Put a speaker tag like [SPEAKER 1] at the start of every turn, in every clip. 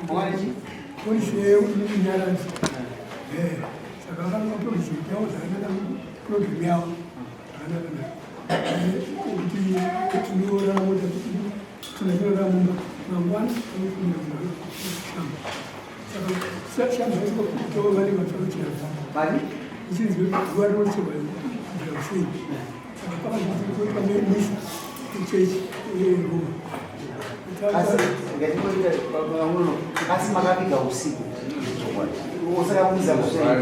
[SPEAKER 1] Polisi unyara saka polisi yao sana program yao kuti tuliona moja tunaona mangwana saka shamba hizo kutoa wale watoto bali hizi wale wote wale saka kama ndio kama mimi mchezo
[SPEAKER 2] basi ngatipoita pamwe basi makapika usiku usaka kuuza kusema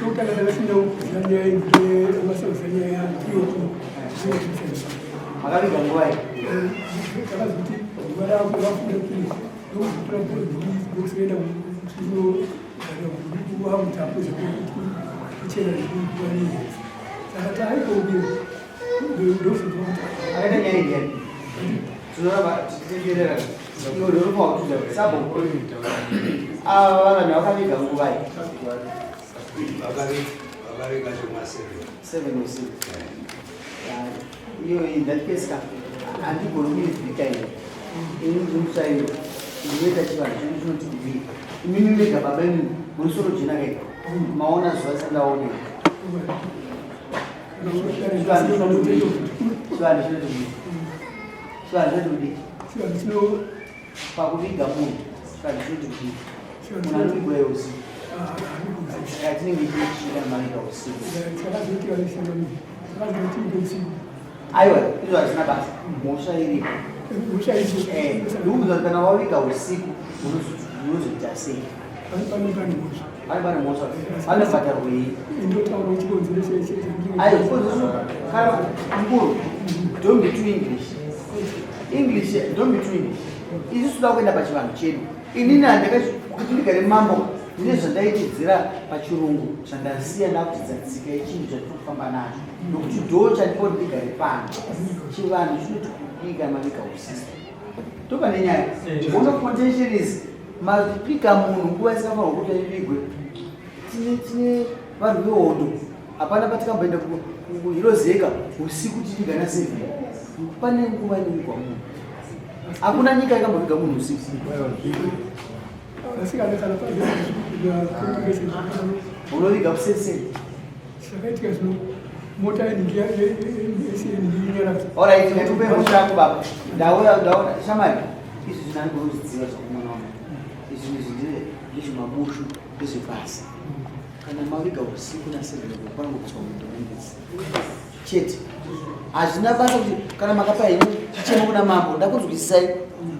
[SPEAKER 1] soka la lazima ufanye ile masuala ya hiyo
[SPEAKER 2] makapika ngwai
[SPEAKER 1] kama ziti wala kwa kile ndio ndio wa mtapuzi kucheza kwa nini sasa haiko ndio
[SPEAKER 2] akaenda nyingi tunaba titegerera iyo rero kwa kuja sabo wala na wakapika ngwai
[SPEAKER 3] Bagari kachoma
[SPEAKER 2] 7 usiku hiyo in case ka andiko lingine likaenda msayo niweka chiva chinoti mimi ndega babeni musoro jina kai maona zwasa ndaone swali pakuviga munhu swali chinoti unandigwe usiku tinenge tichida marika usiku aiwa izvo hazina basa mhosva iripo ndikuuza kana waviga usiku unozoita sei ari pane mhosva anobhatarwei kana mukuru don't be too english don't be too english isi suda kuenda pachivanhu chedu inini handakakuti ndigare mambo ndine zvandaitidzira pachirungu zvandasiya ndakuti dzatsika yechinhu chatirikufamba nacho nokuti ndo chandipoti ndigare pano chivanhu chinoti kubika mabika usiku topane nyaya ono potentialis mabika munhu nguva isikafanirwa kuti aivigwe tine vanhu vehondo hapana patikamboenda kuhirozeka usiku tichigana 7 pane nguva inovigwa munhu hakuna nyika ikamboviga munhu usiku unoviga kusese alright ngatipe mushako baba ndaona shamari izvi zvinandikuzidziva zvakumwana wama izvi ndezvemabushu ndezvebasa kana maviga usiku na 7 panongo kutsva mundoendesi chete hazvina basa kuti kana makapa henyu chichema kuna mambo ndakunzwisisai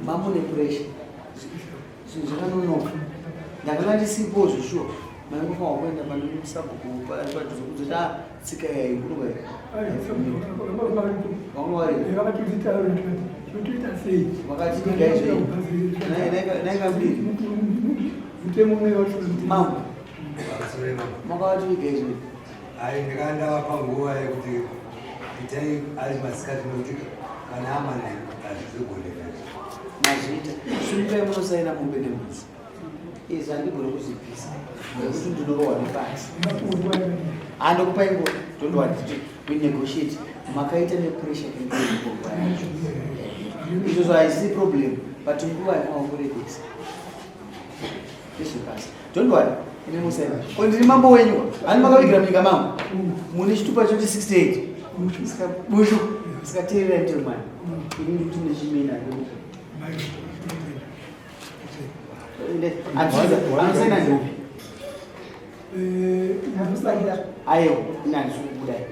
[SPEAKER 2] mambo nepuresha zvinhu zvakanonoka ndakanga ndisipo zvoshuwa maingofanwa kuenda pandomusabhukupadzokuti tsika yaikuruva wakati naingambiri mambo makavati viga izvi
[SPEAKER 3] ai ndikanda panguva yekuti itai ari masikati nokuti kana amana azvizogoneka
[SPEAKER 2] mazvita sunitai munosaina mombe nembuzi izvi handigone kuzivisa nekuti ndinorohwa nepasi handokupai ngo tondowatiti kunegotiate makaita nepressure kenguva yacho izvozvo haisi problem but nguva yamaongoredesa nezvepasi tondowati ine musaina ndiri mambo wenyu hani makavigira munyika mangu mune chitupa choti 68 bushu sikateerera mtemani ini ndikuti nechimena anosaina ndopi aiwa ina ndisukudai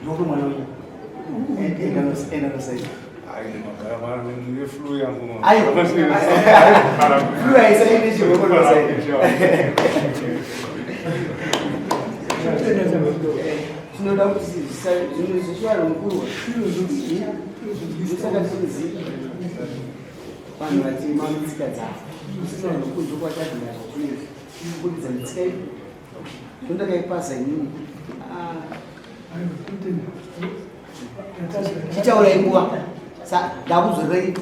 [SPEAKER 2] ndokuda mwana wenyu endanosaina tinoda kuti zvinhu zveshuwaro mukuru zvisaka tinoziva vanhu vatema netsika dzavo usina nokunzwa kwatadhira zvatinezi kubudidza netsika ipi tondakaipasa inini chichaurai nguva ndakuzorerei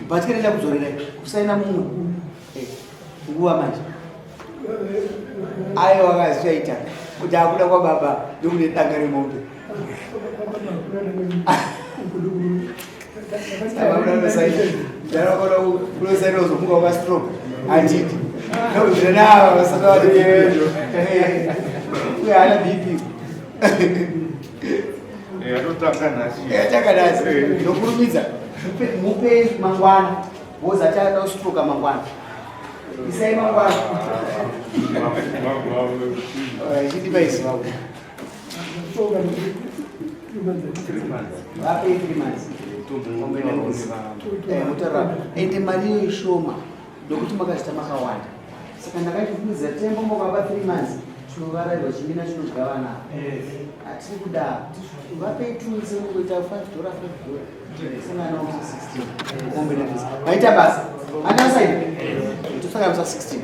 [SPEAKER 2] bhatikaenda kuzorerai kusaina mumwe nguva manje aiwa akazichaita kuti akuda kwababa ndokune danga remombe unosaina uzomuka wakastroke anditi nokuzvenawa vasakawaiyeyo uye haana bp yataka nhasi nokurumidza mupe mangwana bozi achada kustroka mangwana isai mangwana chidipa isi vavo vape 3 months mutarara ende mari iyo ishoma ndokuti makazita makawanda saka ndakati kuiza tembo mokapa 3 months tinovarayirwa chimina chinodya vana hatiri kuda vapei tunze kuita $5 sangana 16 mombe nevisa vaita basa anasaini tosanganisa 16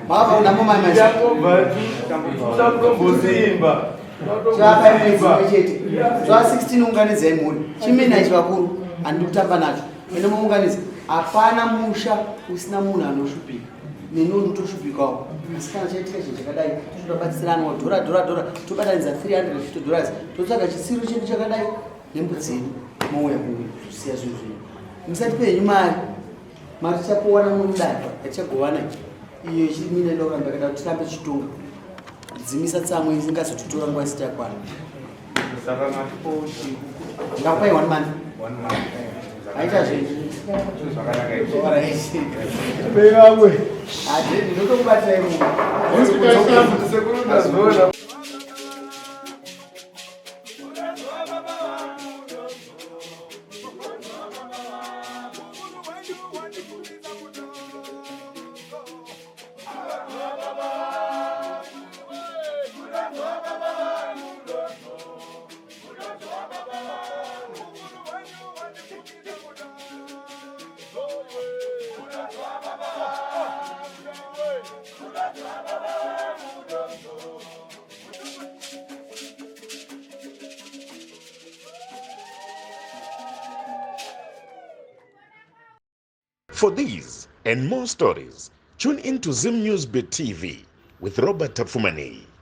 [SPEAKER 2] mavaona momaimachivapaimwe chete zva 16 unganidzai mhuri chimina chivakuru handiri kutamba nacho ende mounganidza hapana musha usina munhu anoshupika neni unotoshupikawo asi kana chaitika chinhu chakadai totobatsiranwa dhora tobatanidza $350 totsvaga chisiro chedu chakadai nembudzi yedu mouya kusiya zvinhu zvino musati penyu mari tichapowana munodai yatichagovana iyo chimina ndakuramba kada kuti tirambe chitonga dzimisa tsamwe isingazototora nguva isati yakwana ndakupai 1 month aita zvinhu ndinotokubatai munhu
[SPEAKER 4] For these and more stories, tune in to Zim News Bit TV with Robert Tafumani.